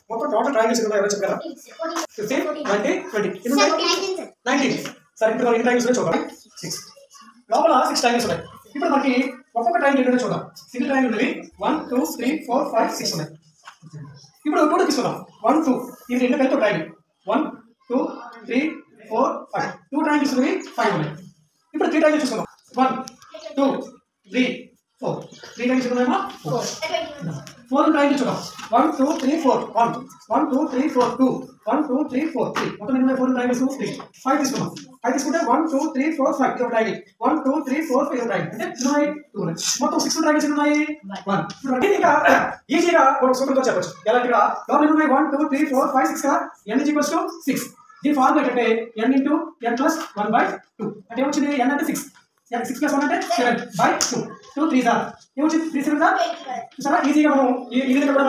మొత్తం total triangles ఉన్నాయి ఎవరు చెప్పారా 15 20 20 19 సరే ఇప్పుడు ఎన్ని ట్రయాంగిల్స్ ఉన్నాయి చూద్దాం 6 లోపల 6 ట్రయాంగిల్స్ ఉన్నాయి ఇప్పుడు మనకి ఒక్కొక్క ట్రయాంగిల్ ఏంటో చూద్దాం సింగిల్ ట్రయాంగిల్ ఉంది 1 2 3 4 5 6 ఉన్నాయి ఇప్పుడు టోటల్ తీసుకుందాం 1 2 ఇది రెండు కలిపి ట్రయాంగిల్ 1 2 3 4 5 2 ట్రయాంగిల్స్ ఉన్నాయి 5 ఉన్నాయి ఇప్పుడు 3 ట్రయాంగిల్స్ చూసుకుందాం 1 2 3 4 3 ట్రయాంగిల్స్ ఉన్నాయా 4 ట్రయాంగిల్స్ చూద్దాం 1 2 3 4 1 1 2 3 4 2 1 2 3 4 3 మొత్తం ఎన్ని ఉన్నాయి 4 ట్రయాంగిల్స్ 3 5 తీసుకుందాం 5 తీసుకుంటే 1 2 3 4 5 ఇది ట్రయాంగిల్ 1 2 3 4 5 ట్రయాంగిల్ అంటే ఉన్నాయి 2 ఉన్నాయి మొత్తం 6 ట్రయాంగిల్స్ ఉన్నాయి 1 ఇప్పుడు ఇంకా ఈజీగా ఒక సూత్రంతో చెప్పొచ్చు ఎలా ఇక్కడ లోపల ఉన్నాయి 1 2 3 4 5 6 కదా n = 6 దీని ఫార్ములా ఏంటంటే n × n + 1/2 అంటే ఏమొచ్చింది n అంటే 6 n 6 + 1 అంటే 7/2 2 3 ఏమొచ్చింది 3 7 చూసారా ఈజీగా మనం ఈ విధంగా కూడా